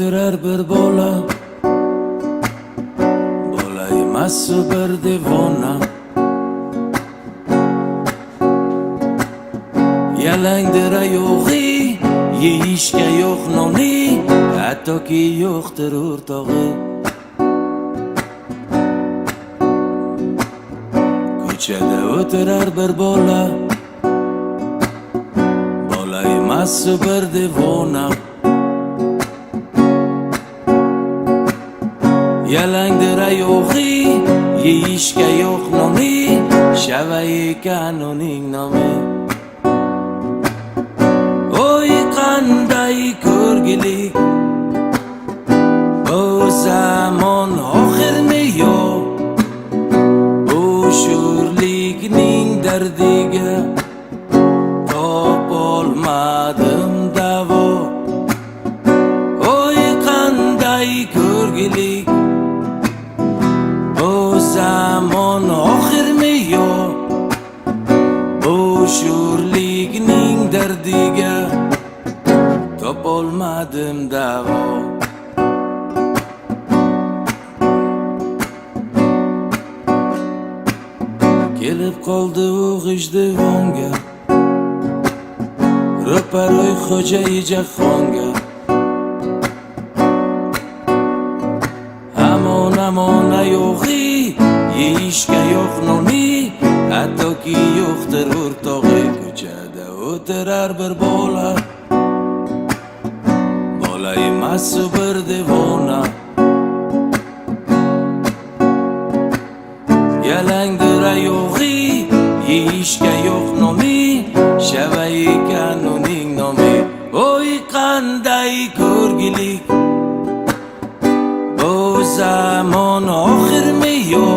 o'tirar bir bola emas bir devona. Yalangdir ayog'i, yeyishga yo'q noni, hattoki yo'qdir o'rtog'i. Ko'chada o'tirar bir bola emas bir devona. Yalangdir ayog'i, yeyishga yo'q noni, shava ekan uning nomi. Oy qanday ko'rgilik, bu zamon oxirmi yo? Bu sho'rlikning dardiga topolmadim davo. Oy qanday ko'rgilik, bu zamon oxirmi yo? Bu sho'rlikning dardiga topolmadim davo. Kelib qoldi u g'ijduvonga, ro'paro'y xo'jai jahonga. Hamon ayog'i, yeyishga yo'q noni, hattoki yo'qdir o'rtog'i. Ko'chada o'tirar bir bola emas bir devona. Yalangdir ayog'i, yeyishga yo'q noni, shava ekan uning nomi. Oy qanday ko'rgilik, bu zamon oxirmi yo?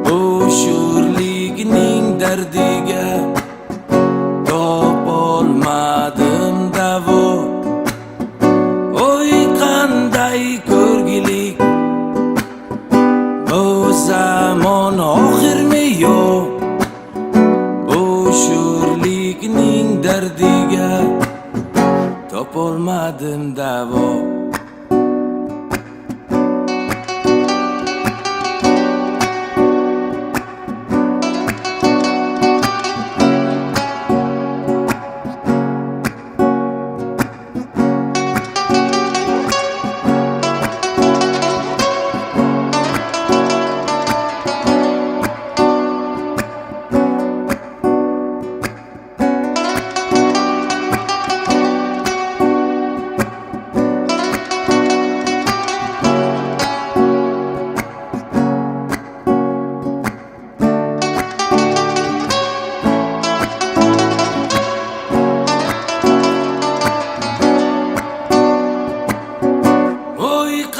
Bu sho'rlikning dardiga topolmadim davo. Oy qanday ko'rgilik, bu zamon oxirmi yo? Bu sho'rlikning dardiga topolmadim davo.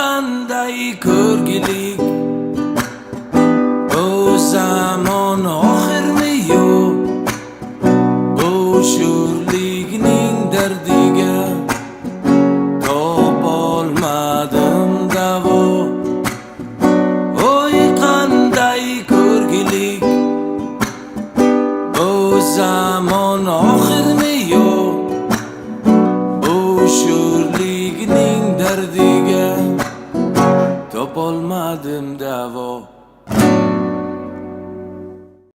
Qanday ko'rgilik, bu zamon oxirmi yo? Bu sho'rlikning dardiga topolmadim davo. Oy qanday ko'rgilik, bu zamon oxirmi yo? Bu sho'rlikning dardiga topolmadim davo.